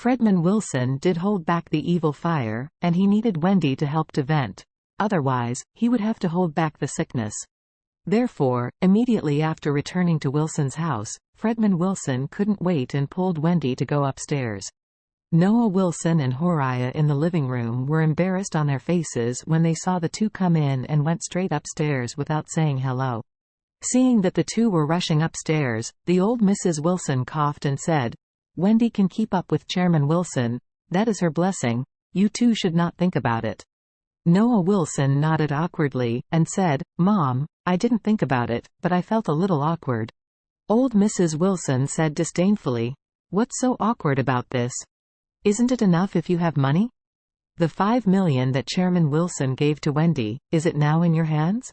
Fredman Wilson did hold back the evil fire, and he needed Wendy to help to vent. Otherwise, he would have to hold back the sickness. Therefore, immediately after returning to Wilson's house, Fredman Wilson couldn't wait and pulled Wendy to go upstairs. Noah Wilson and Horiah in the living room were embarrassed on their faces when they saw the two come in and went straight upstairs without saying hello. Seeing that the two were rushing upstairs, the old Mrs. Wilson coughed and said, "Wendy can keep up with Chairman Wilson, that is her blessing, you two should not think about it." Noah Wilson nodded awkwardly, and said, "Mom, I didn't think about it, but I felt a little awkward." Old Mrs. Wilson said disdainfully, "What's so awkward about this? Isn't it enough if you have money? The $5 million that Chairman Wilson gave to Wendy, is it now in your hands?"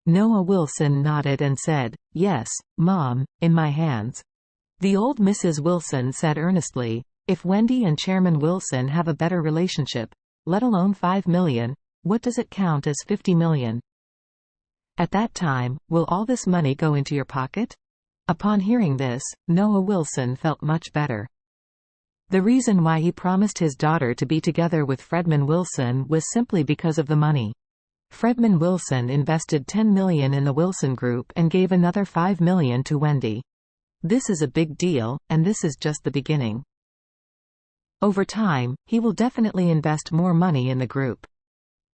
Noah Wilson nodded and said, "Yes, Mom, in my hands." The old Mrs. Wilson said earnestly, "If Wendy and Chairman Wilson have a better relationship, let alone $5 million, what does it count as $50 million? At that time, will all this money go into your pocket?" Upon hearing this, Noah Wilson felt much better. The reason why he promised his daughter to be together with Fredman Wilson was simply because of the money. Fredman Wilson invested $10 million in the Wilson Group and gave another $5 million to Wendy. This is a big deal, and this is just the beginning. Over time, he will definitely invest more money in the group.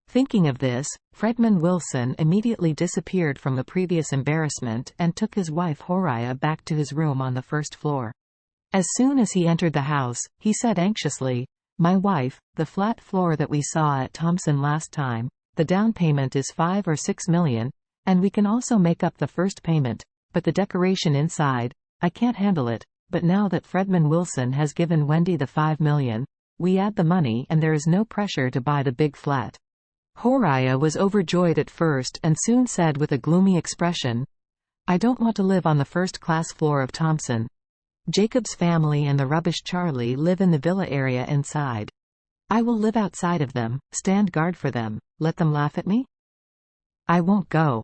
Thinking of this, Fredman Wilson immediately disappeared from the previous embarrassment and took his wife Horiah back to his room on the first floor. As soon as he entered the house, he said anxiously, "My wife, the flat floor that we saw at Thompson last time, the down payment is $5 or $6 million, and we can also make up the first payment, but the decoration inside, I can't handle it, but now that Fredman Wilson has given Wendy the $5 million, we add the money and there is no pressure to buy the big flat." Horiah was overjoyed at first and soon said with a gloomy expression, "I don't want to live on the first-class floor of Thompson. Jacob's family and the rubbish Charlie live in the villa area inside. I will live outside of them, stand guard for them, let them laugh at me? I won't go."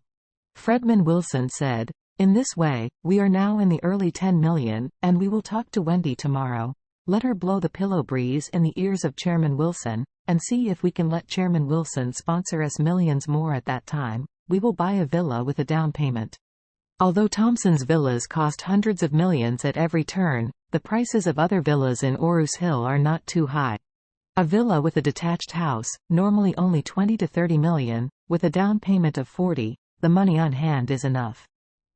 Fredman Wilson said, "In this way, we are now in the early $10 million, and we will talk to Wendy tomorrow. Let her blow the pillow breeze in the ears of Chairman Wilson, and see if we can let Chairman Wilson sponsor us millions more at that time. We will buy a villa with a down payment." Although Thompson's villas cost hundreds of millions at every turn, the prices of other villas in Orus Hill are not too high. A villa with a detached house, normally only $20 to $30 million, with a down payment of $40, the money on hand is enough.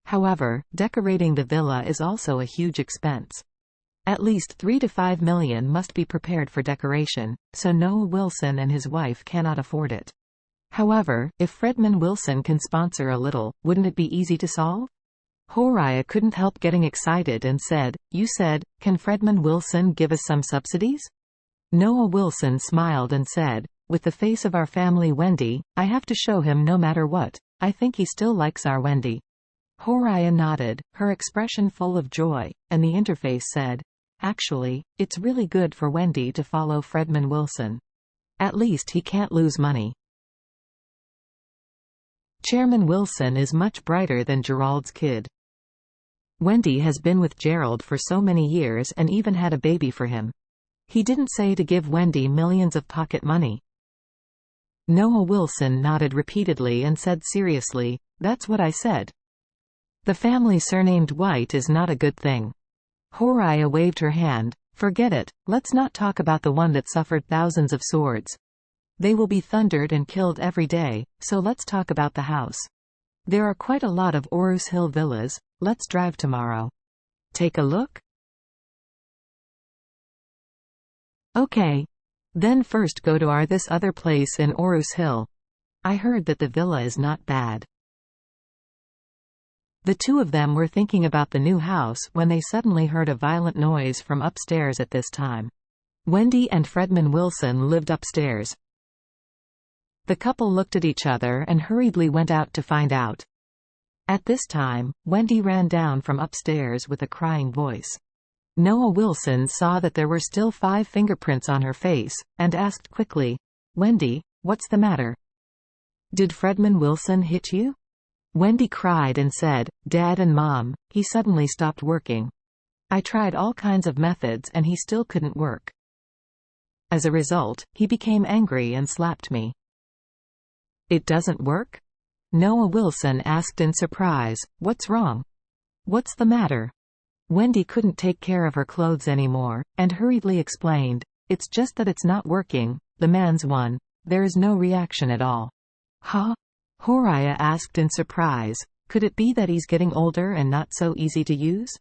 However, decorating the villa is also a huge expense. At least $3 to $5 million must be prepared for decoration, so Noah Wilson and his wife cannot afford it. However, if Fredman Wilson can sponsor a little, wouldn't it be easy to solve? Horiah couldn't help getting excited and said, "You said, can Fredman Wilson give us some subsidies?" Noah Wilson smiled and said, "With the face of our family Wendy, I have to show him no matter what. I think he still likes our Wendy." Horiah nodded, her expression full of joy, and the interface said, "Actually, it's really good for Wendy to follow Fredman Wilson. At least he can't lose money." Chairman Wilson is much brighter than Gerald's kid. Wendy has been with Gerald for so many years and even had a baby for him. He didn't say to give Wendy millions of pocket money. Noah Wilson nodded repeatedly and said seriously, "That's what I said. The family surnamed White is not a good thing." Horiah waved her hand, "Forget it, let's not talk about the one that suffered thousands of swords. They will be thundered and killed every day, so let's talk about the house. There are quite a lot of Orus Hill villas, let's drive tomorrow. Take a look?" "Okay. Then first go to this other place in Orus Hill. I heard that the villa is not bad." The two of them were thinking about the new house when they suddenly heard a violent noise from upstairs at this time. Wendy and Fredman Wilson lived upstairs. The couple looked at each other and hurriedly went out to find out. At this time, Wendy ran down from upstairs with a crying voice. Noah Wilson saw that there were still 5 fingerprints on her face, and asked quickly, "Wendy, what's the matter? Did Fredman Wilson hit you?" Wendy cried and said, "Dad and Mom, he suddenly stopped working. I tried all kinds of methods and he still couldn't work. As a result, he became angry and slapped me. It doesn't work? Noah Wilson asked in surprise. What's wrong? What's the matter? Wendy couldn't take care of her clothes anymore, and hurriedly explained, it's just that it's not working, the man's one. There is no reaction at all. Huh? Horiah asked in surprise. Could it be that he's getting older and not so easy to use?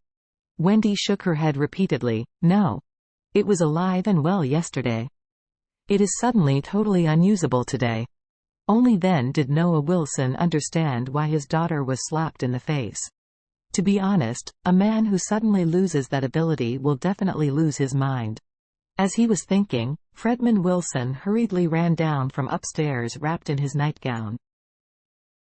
Wendy shook her head repeatedly. No. It was alive and well yesterday. It is suddenly totally unusable today. Only then did Noah Wilson understand why his daughter was slapped in the face. To be honest, a man who suddenly loses that ability will definitely lose his mind. As he was thinking, Fredman Wilson hurriedly ran down from upstairs wrapped in his nightgown.